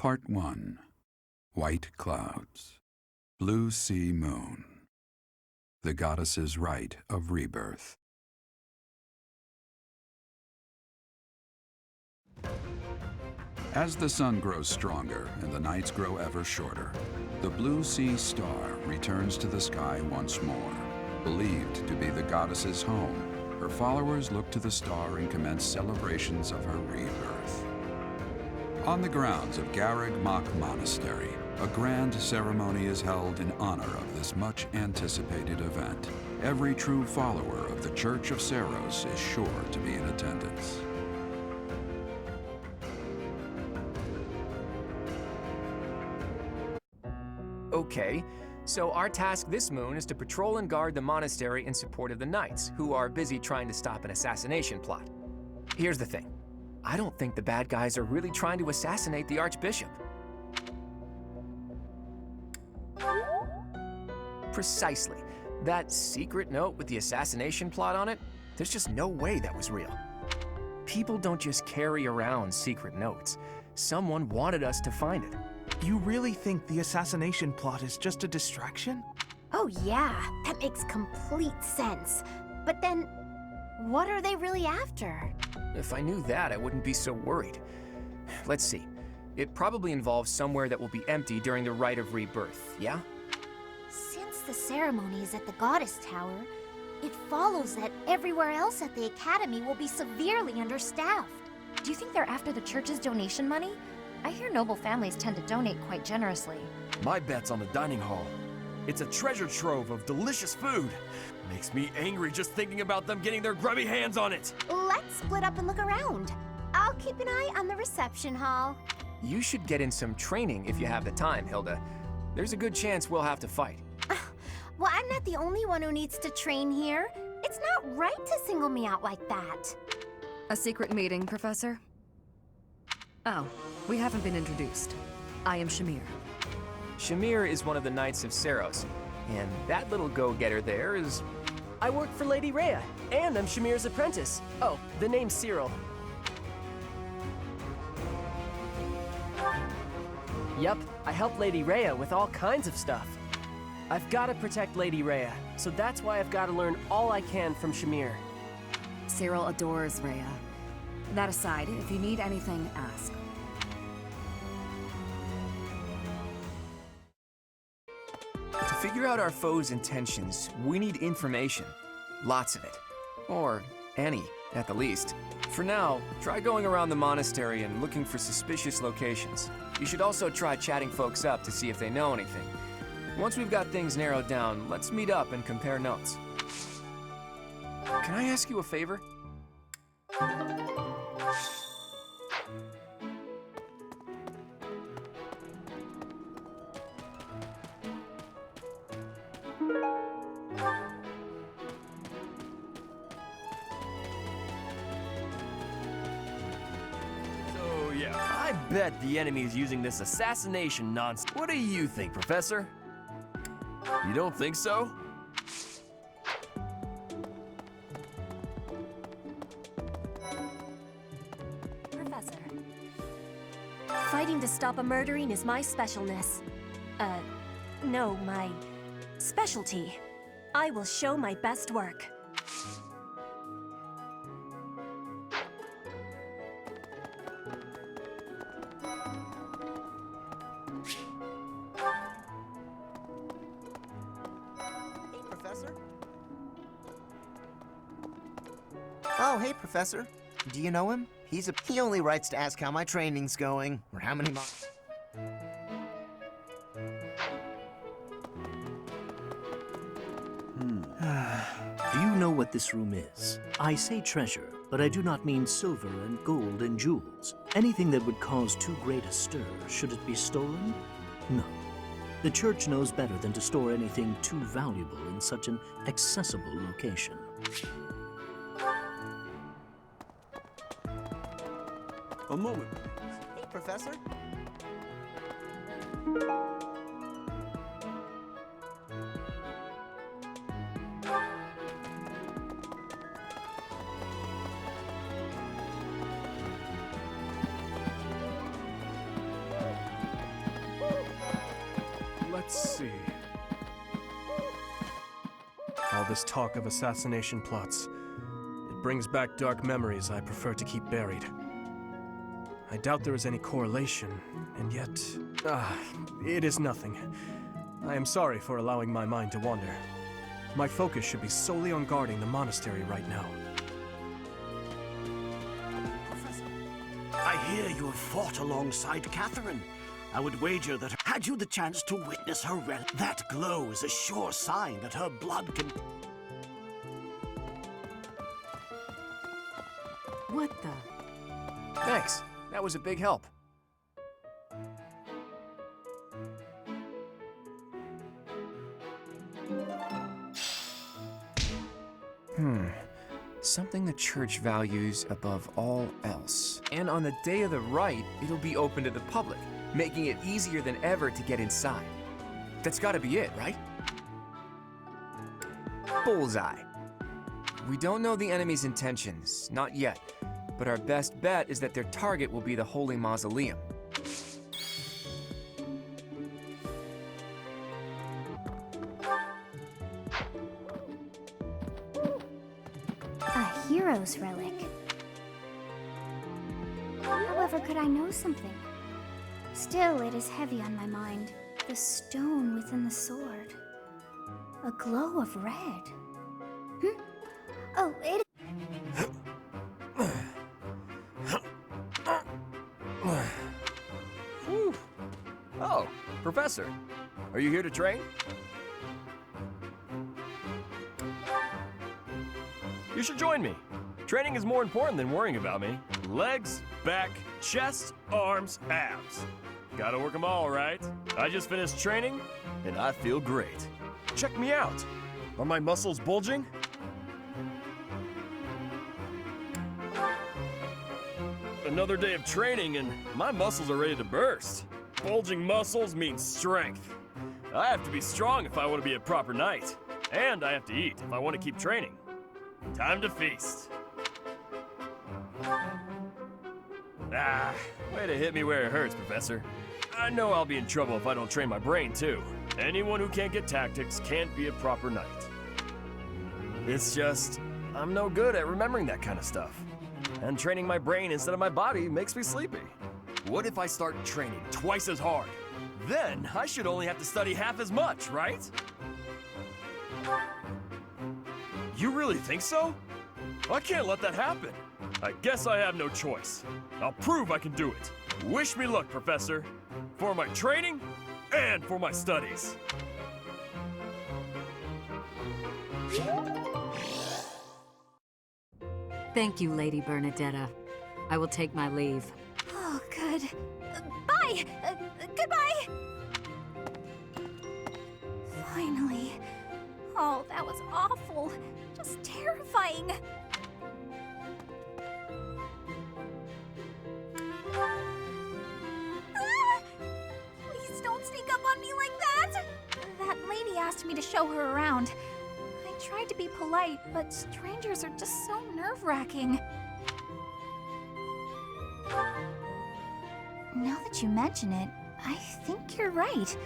Part 1. White Clouds. Blue Sea Moon. The Goddess's Rite of Rebirth. As the sun grows stronger and the nights grow ever shorter, the Blue Sea Star returns to the sky once more. Believed to be the goddess's home, her followers look to the star and commence celebrations of her rebirth. On the grounds of Garreg Mach Monastery, a grand ceremony is held in honor of this much-anticipated event. Every true follower of the Church of Seiros is sure to be in attendance. Okay, so our task this moon is to patrol and guard the monastery in support of the knights, who are busy trying to stop an assassination plot. Here's the thing. I don't think the bad guys are really trying to assassinate the Archbishop. Precisely. That secret note with the assassination plot on it, there's just no way that was real. People don't just carry around secret notes. Someone wanted us to find it. You really think the assassination plot is just a distraction? Oh yeah, that makes complete sense. But then, what are they really after? If I knew that, I wouldn't be so worried. Let's see. It probably involves somewhere that will be empty during the Rite of Rebirth, yeah? Since the ceremony is at the Goddess Tower, it follows that everywhere else at the Academy will be severely understaffed. Do you think they're after the church's donation money? I hear noble families tend to donate quite generously. My bet's on the dining hall. It's a treasure trove of delicious food. Makes me angry just thinking about them getting their grubby hands on it. Let's split up and look around. I'll keep an eye on the reception hall. You should get in some training if you have the time, Hilda. There's a good chance we'll have to fight. Well, I'm not the only one who needs to train here. It's not right to single me out like that. A secret meeting, Professor? Oh, we haven't been introduced. I am Shamir. Shamir is one of the Knights of Seiros, and that little go-getter there is... I work for Lady Rhea, and I'm Shamir's apprentice. Oh, the name's Cyril. Yep, I help Lady Rhea with all kinds of stuff. I've got to protect Lady Rhea, so that's why I've got to learn all I can from Shamir. Cyril adores Rhea. That aside, if you need anything, ask. To figure out our foe's intentions, we need information. Lots of it. Or any, at the least. For now, try going around the monastery and looking for suspicious locations. You should also try chatting folks up to see if they know anything. Once we've got things narrowed down, let's meet up and compare notes. Can I ask you a favor? So yeah, I bet the enemy's using this assassination nonsense. What do you think, Professor? You don't think so? Professor. Fighting to stop a murdering is my specialness. No, my specialty. I will show my best work. Oh, hey, Professor. Do you know him? He only writes to ask how my training's going, or how many Do you know what this room is? I say treasure, but I do not mean silver and gold and jewels. Anything that would cause too great a stir, should it be stolen? No. The Church knows better than to store anything too valuable in such an accessible location. A moment. Hey, Professor. Let's see. All this talk of assassination plots. It brings back dark memories I prefer to keep buried. I doubt there is any correlation, and yet... it is nothing. I am sorry for allowing my mind to wander. My focus should be solely on guarding the monastery right now. Professor, I hear you have fought alongside Catherine. I would wager that had you the chance to witness her that glow is a sure sign that her blood can... What the? Thanks. That was a big help. Something the church values above all else. And on the day of the rite, it'll be open to the public, making it easier than ever to get inside. That's gotta be it, right? Bullseye. We don't know the enemy's intentions, not yet, but our best bet is that their target will be the Holy Mausoleum. A hero's relic. However, could I know something? Still, it is heavy on my mind. The stone within the sword. A glow of red. Oh, it... Oh, Professor, are you here to train? You should join me. Training is more important than worrying about me. Legs, back, chest, arms, abs. Gotta work them all, right? I just finished training, and I feel great. Check me out. Are my muscles bulging? Another day of training, and my muscles are ready to burst. Bulging muscles means strength. I have to be strong if I want to be a proper knight. And I have to eat if I want to keep training. Time to feast. Way to hit me where it hurts, Professor. I know I'll be in trouble if I don't train my brain, too. Anyone who can't get tactics can't be a proper knight. It's just, I'm no good at remembering that kind of stuff. And training my brain instead of my body makes me sleepy. What if I start training twice as hard? Then I should only have to study half as much, right? You really think so? I can't let that happen. I guess I have no choice. I'll prove I can do it. Wish me luck, Professor. For my training and for my studies. Thank you, Lady Bernadetta. I will take my leave. Oh, good. Bye! Goodbye! Finally. Oh, that was awful. Just terrifying. Please don't sneak up on me like that! That lady asked me to show her around. I tried to be polite, but strangers are just so nerve-wracking. Now that you mention it, I think you're right.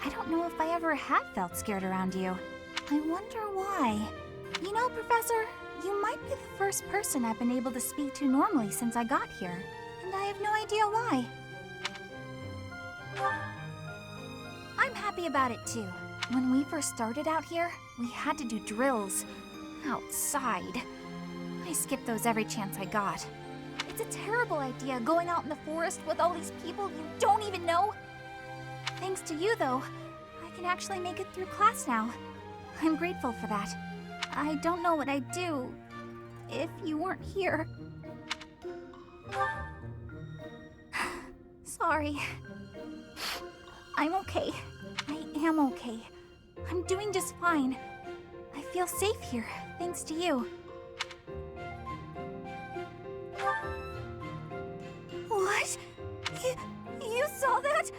I don't know if I ever have felt scared around you. I wonder why. You know, Professor, you might be the first person I've been able to speak to normally since I got here, and I have no idea why. I'm happy about it too. When we first started out here, we had to do drills. Outside. I skipped those every chance I got. It's a terrible idea going out in the forest with all these people you don't even know. Thanks to you, though, I can actually make it through class now. I'm grateful for that. I don't know what I'd do if you weren't here. Sorry. I'm okay. I am okay. I'm doing just fine. I feel safe here, thanks to you. What? You saw that?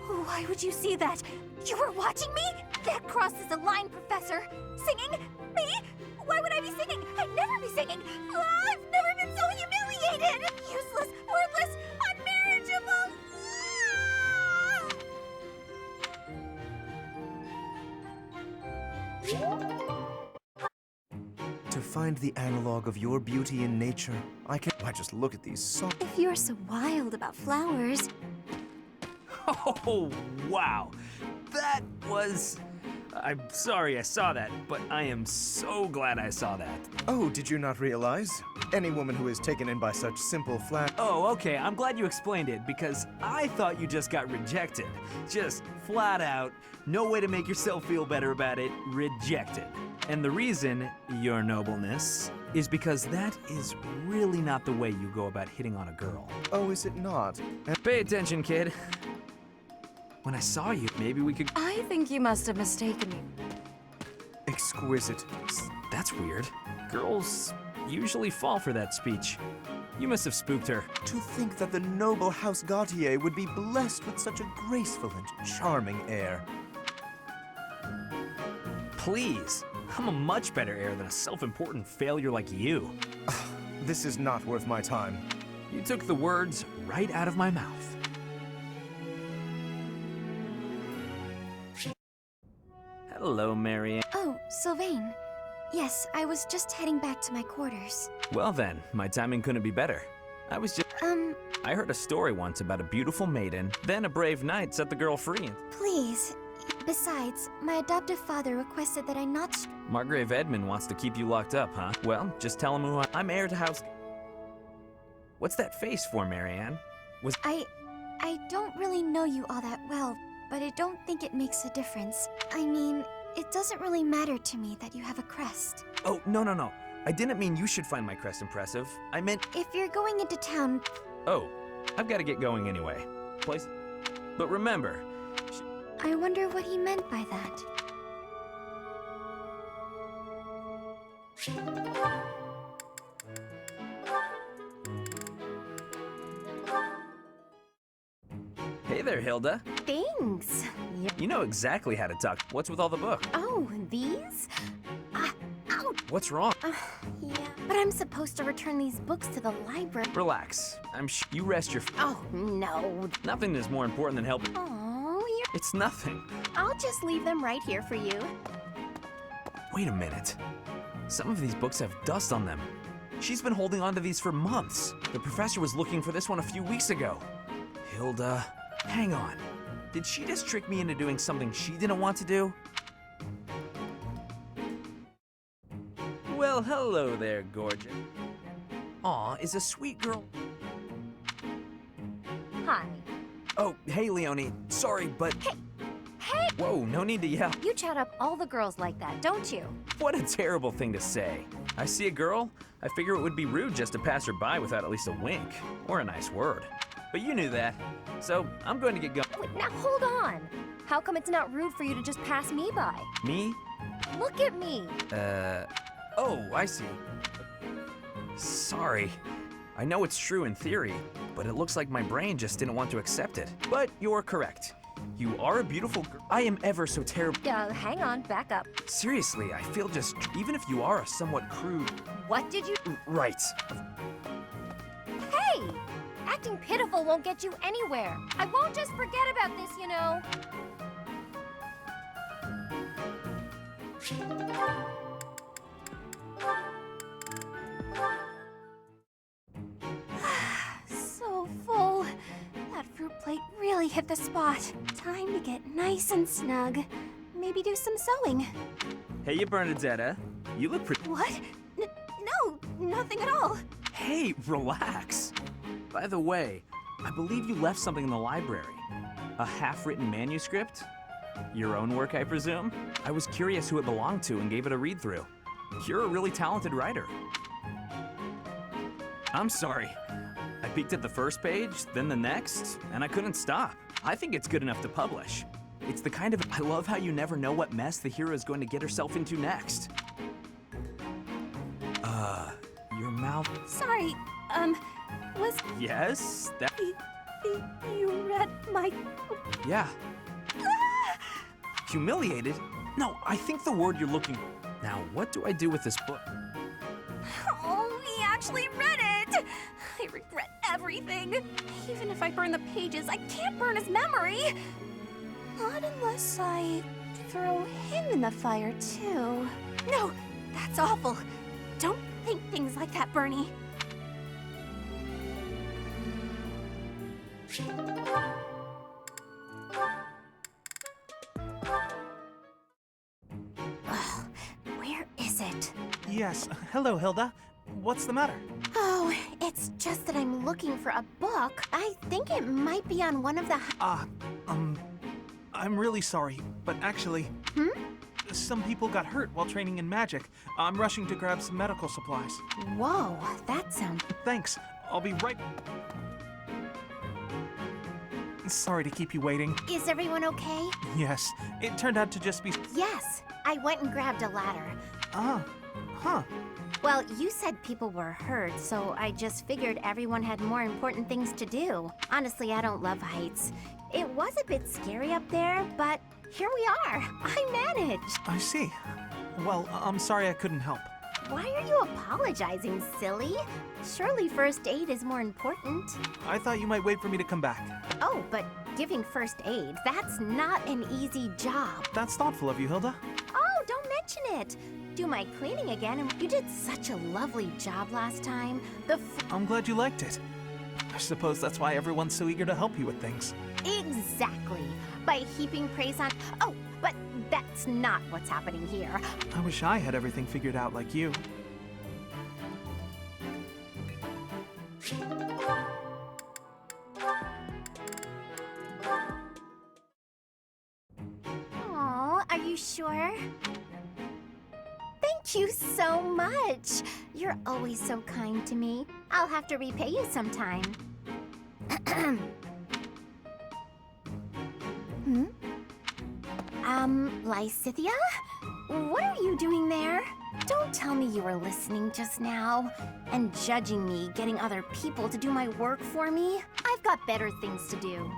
Why would you see that? You were watching me? That crosses a line, Professor. Singing? Me? Why would I be singing? I'd never be singing. I've never been so humiliated. Useless, worthless, unmarriageable. To find the analog of your beauty in nature, why just look at these songs. If you're so wild about flowers, Oh, wow. That was... I'm sorry I saw that, but I am so glad I saw that. Oh, did you not realize? Any woman who is taken in by such simple Oh, okay, I'm glad you explained it, because I thought you just got rejected. Just flat out, no way to make yourself feel better about it, rejected. And the reason, your nobleness, is because that is really not the way you go about hitting on a girl. Oh, is it not? Pay attention, kid. When I saw you, maybe we could... I think you must have mistaken me. Exquisite. That's weird. Girls usually fall for that speech. You must have spooked her. To think that the noble House Gautier would be blessed with such a graceful and charming heir. Please. I'm a much better heir than a self-important failure like you. This is not worth my time. You took the words right out of my mouth. Hello, Marianne. Oh, Sylvain. Yes, I was just heading back to my quarters. Well then, my timing couldn't be better. I was just... I heard a story once about a beautiful maiden, then a brave knight set the girl free. Please. Besides, my adoptive father requested that I not... Margrave Edmund wants to keep you locked up, huh? Well, just tell him who I'm heir to House... What's that face for, Marianne? I don't really know you all that well, but I don't think it makes a difference. I mean, it doesn't really matter to me that you have a crest. Oh, no. I didn't mean you should find my crest impressive. I meant... If you're going into town... Oh, I've got to get going anyway. Place... But remember... I wonder what he meant by that. Hey there, Hilda. Thanks. You know exactly how to talk. What's with all the books? Oh, these? Ouch. What's wrong? Yeah, but I'm supposed to return these books to the library. Relax. You rest your... Oh, no. Nothing is more important than helping... Oh, It's nothing. I'll just leave them right here for you. Wait a minute. Some of these books have dust on them. She's been holding on to these for months. The professor was looking for this one a few weeks ago. Hilda, hang on. Did she just trick me into doing something she didn't want to do? Well, hello there, gorgeous. Aw, is a sweet girl... Hi. Oh, hey, Leonie. Sorry, but... Hey! Whoa, no need to yell. You chat up all the girls like that, don't you? What a terrible thing to say. I see a girl, I figure it would be rude just to pass her by without at least a wink, or a nice word. But you knew that, so I'm going to get going. Wait, now hold on. How come it's not rude for you to just pass me by? Me? Look at me. Oh, I see. Sorry. I know it's true in theory, but it looks like my brain just didn't want to accept it. But you're correct. You are a beautiful girl. I am ever so terrible. Hang on, back up. Seriously, I feel just, even if you are a somewhat crude... What did you... Right. Hey! Acting pitiful won't get you anywhere. I won't just forget about this, you know. So full. That fruit plate really hit the spot. Time to get nice and snug. Maybe do some sewing. Hey, Bernadetta. You look pretty... What? No, nothing at all. Hey, relax. By the way, I believe you left something in the library. A half-written manuscript? Your own work, I presume? I was curious who it belonged to and gave it a read-through. You're a really talented writer. I'm sorry. I peeked at the first page, then the next, and I couldn't stop. I think it's good enough to publish. It's the kind of... I love how you never know what mess the hero is going to get herself into next. Your mouth... Sorry, was... Yes? That... You read my... Yeah. Humiliated? No, I think the word you're looking... Now, what do I do with this book? Oh, he actually read it! I regret everything. Even if I burn the pages, I can't burn his memory. Not unless I throw him in the fire, too. No, that's awful. Don't think things like that, Bernie. Ugh, where is it? Yes, hello, Hilda. What's the matter? Oh, it's just that I'm looking for a book. I think it might be on one of the... I'm really sorry, but actually... Some people got hurt while training in magic. I'm rushing to grab some medical supplies. Whoa, that sounds... Thanks. I'll be right... Sorry to keep you waiting. Is everyone okay? Yes, it turned out to just be... Yes, I went and grabbed a ladder. Huh. Well, you said people were hurt, so I just figured everyone had more important things to do. Honestly, I don't love heights. It was a bit scary up there, but here we are. I managed. I see. Well, I'm sorry I couldn't help. Why are you apologizing, silly? Surely first aid is more important. I thought you might wait for me to come back. Oh, but giving first aid, that's not an easy job. That's thoughtful of you, Hilda. Oh, don't mention it. Do my cleaning again, and you did such a lovely job last time. I'm glad you liked it. I suppose that's why everyone's so eager to help you with things. Exactly. By heaping praise on... Oh, but that's not what's happening here. I wish I had everything figured out like you. Aw, are you sure? Thank you so much. You're always so kind to me. I'll have to repay you sometime. Lysithia? What are you doing there? Don't tell me you were listening just now and judging me getting other people to do my work for me. I've got better things to do.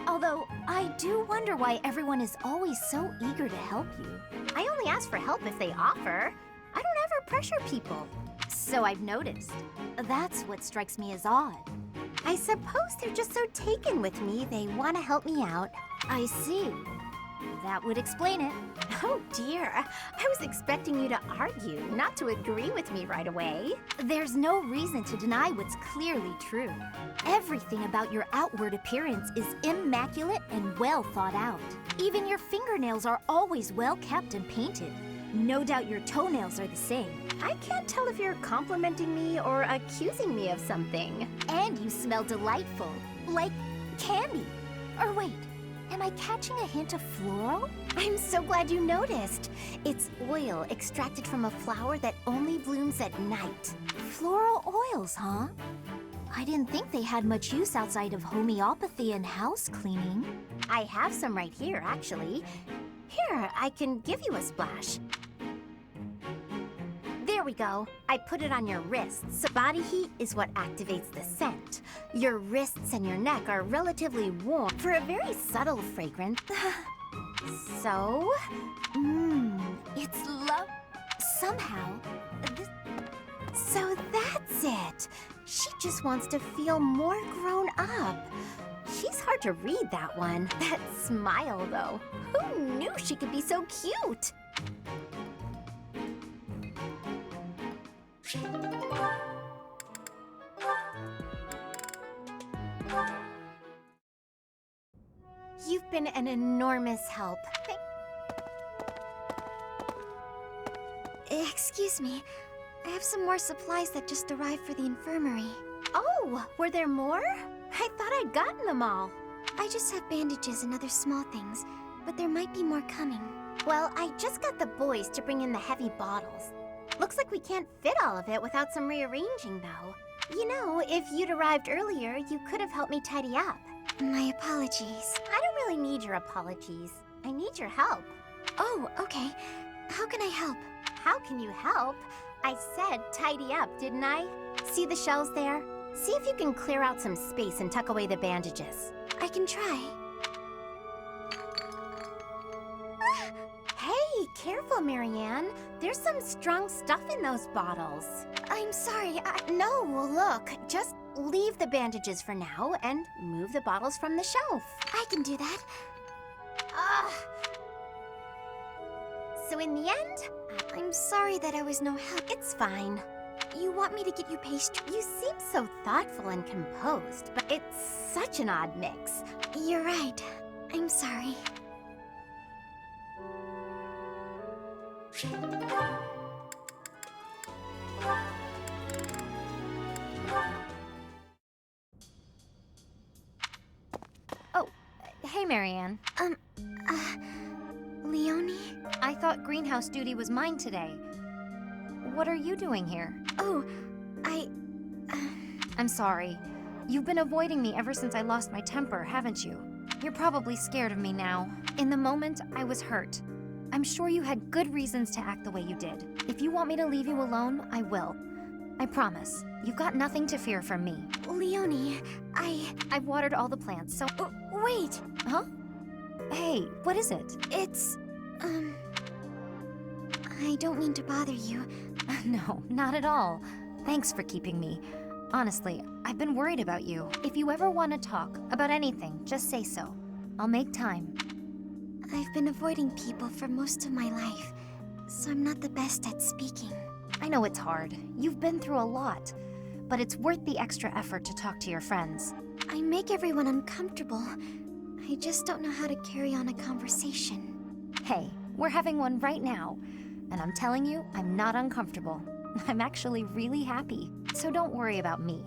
Although, I do wonder why everyone is always so eager to help you. I only ask for help if they offer. I don't ever pressure people. So I've noticed. That's what strikes me as odd. I suppose they're just so taken with me, they want to help me out. I see. That would explain it. Oh dear, I was expecting you to argue, not to agree with me right away. There's no reason to deny what's clearly true. Everything about your outward appearance is immaculate and well thought out. Even your fingernails are always well kept and painted. No doubt your toenails are the same. I can't tell if you're complimenting me or accusing me of something. And you smell delightful, like candy. Or wait, am I catching a hint of floral? I'm so glad you noticed. It's oil extracted from a flower that only blooms at night. Floral oils, huh? I didn't think they had much use outside of homeopathy and house cleaning. I have some right here, actually. Here, I can give you a splash. There we go. I put it on your wrists. Body heat is what activates the scent. Your wrists and your neck are relatively warm for a very subtle fragrance. So, it's love. Somehow, so that's it. She just wants to feel more grown up. She's hard to read, that one. That smile, though. Who knew she could be so cute? You've been an enormous help. Excuse me. I have some more supplies that just arrived for the infirmary. Oh, were there more? I thought I'd gotten them all. I just have bandages and other small things, but there might be more coming. Well, I just got the boys to bring in the heavy bottles. Looks like we can't fit all of it without some rearranging, though. You know, if you'd arrived earlier, you could have helped me tidy up. My apologies. I don't really need your apologies. I need your help. Oh, okay. How can I help? How can you help? I said tidy up, didn't I? See the shelves there? See if you can clear out some space and tuck away the bandages. I can try. Hey, careful, Marianne. There's some strong stuff in those bottles. I'm sorry. No, look. Just leave the bandages for now and move the bottles from the shelf. I can do that. So in the end, I'm sorry that I was no help. It's fine. You want me to get you pastry? You seem so thoughtful and composed, but it's such an odd mix. You're right. I'm sorry. Oh, hey, Marianne. Leonie? I thought greenhouse duty was mine today. What are you doing here? Oh, I'm sorry. You've been avoiding me ever since I lost my temper, haven't you? You're probably scared of me now. In the moment, I was hurt. I'm sure you had good reasons to act the way you did. If you want me to leave you alone, I will. I promise. You've got nothing to fear from me. Leonie, I've watered all the plants, so... wait! Huh? Hey, what is it? It's... I don't mean to bother you. No, not at all. Thanks for keeping me. Honestly, I've been worried about you. If you ever want to talk about anything, just say so. I'll make time. I've been avoiding people for most of my life, so I'm not the best at speaking. I know it's hard. You've been through a lot. But it's worth the extra effort to talk to your friends. I make everyone uncomfortable. I just don't know how to carry on a conversation. Hey, we're having one right now. And I'm telling you, I'm not uncomfortable. I'm actually really happy. So don't worry about me.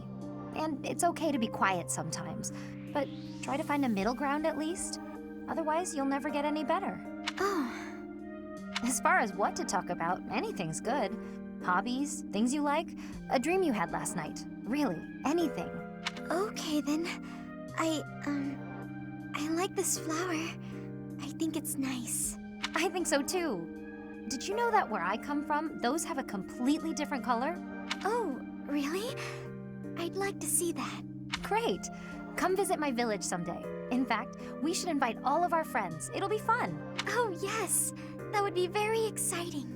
And it's okay to be quiet sometimes. But try to find a middle ground at least. Otherwise, you'll never get any better. Oh. As far as what to talk about, anything's good. Hobbies, things you like, a dream you had last night. Really, anything. Okay, then. I like this flower. I think it's nice. I think so too. Did you know that where I come from, those have a completely different color? Oh, really? I'd like to see that. Great. Come visit my village someday. In fact, we should invite all of our friends. It'll be fun. Oh, yes. That would be very exciting.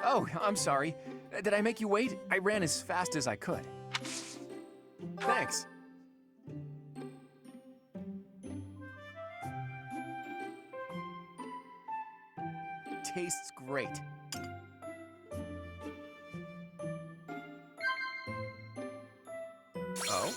Oh, I'm sorry. Did I make you wait? I ran as fast as I could. Thanks. Tastes great. Oh?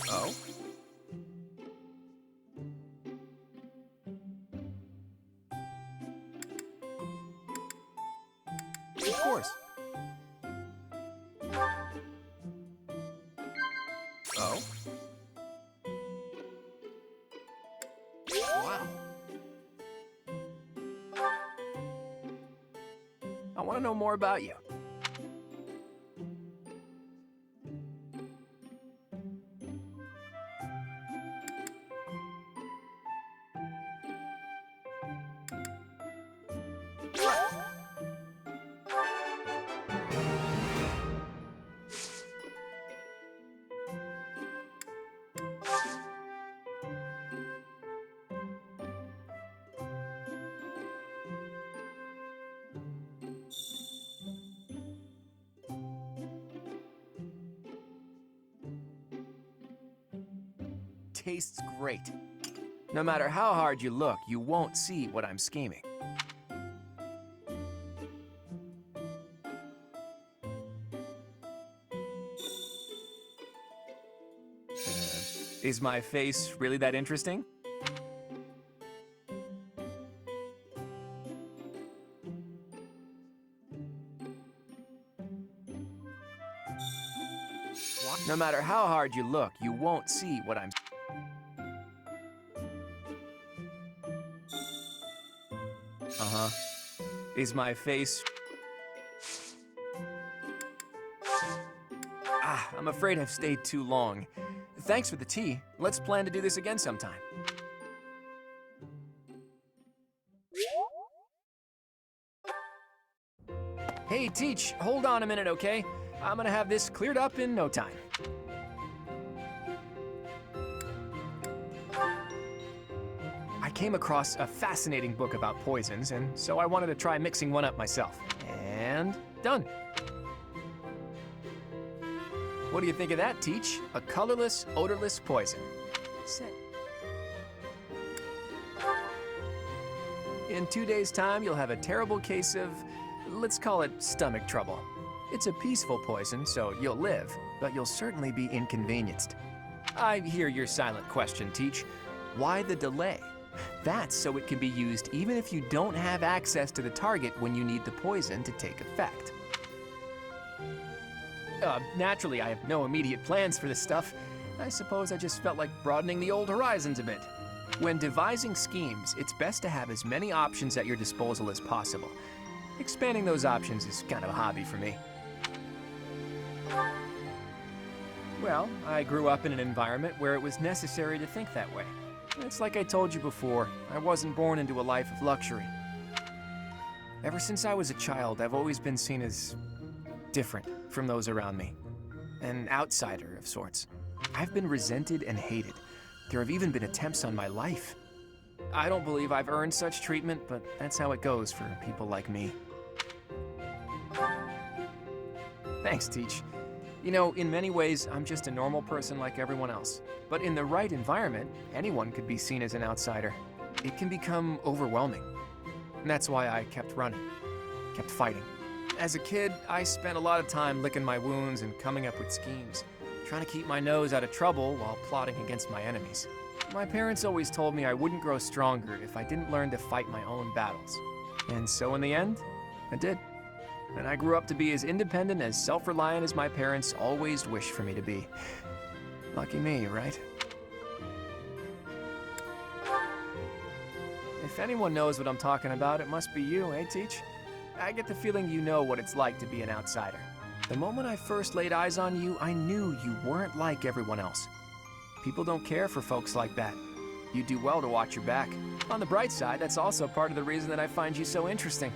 Oh? Of course. Oh? Wow. I want to know more about you. Tastes great. No matter how hard you look, you won't see what I'm scheming. Is my face really that interesting? No matter how hard you look, you won't see what I'm... Uh-huh. Is my face... Ah, I'm afraid I've stayed too long. Thanks for the tea. Let's plan to do this again sometime. Hey, Teach, hold on a minute, okay? I'm gonna have this cleared up in no time. I came across a fascinating book about poisons, and so I wanted to try mixing one up myself. And done. What do you think of that, Teach? A colorless, odorless poison. In 2 days' time, you'll have a terrible case of, let's call it stomach trouble. It's a peaceful poison, so you'll live, but you'll certainly be inconvenienced. I hear your silent question, Teach. Why the delay? That's so it can be used even if you don't have access to the target when you need the poison to take effect. Naturally, I have no immediate plans for this stuff. I suppose I just felt like broadening the old horizons a bit. When devising schemes, it's best to have as many options at your disposal as possible. Expanding those options is kind of a hobby for me. Well, I grew up in an environment where it was necessary to think that way. It's like I told you before, I wasn't born into a life of luxury. Ever since I was a child, I've always been seen as different from those around me. An outsider of sorts. I've been resented and hated. There have even been attempts on my life. I don't believe I've earned such treatment, but that's how it goes for people like me. Thanks, Teach. You know, in many ways, I'm just a normal person like everyone else. But in the right environment, anyone could be seen as an outsider. It can become overwhelming. And that's why I kept running, kept fighting. As a kid, I spent a lot of time licking my wounds and coming up with schemes, trying to keep my nose out of trouble while plotting against my enemies. My parents always told me I wouldn't grow stronger if I didn't learn to fight my own battles. And so in the end, I did. And I grew up to be as independent, as self-reliant as my parents always wished for me to be. Lucky me, right? If anyone knows what I'm talking about, it must be you, eh, Teach? I get the feeling you know what it's like to be an outsider. The moment I first laid eyes on you, I knew you weren't like everyone else. People don't care for folks like that. You do well to watch your back. On the bright side, that's also part of the reason that I find you so interesting.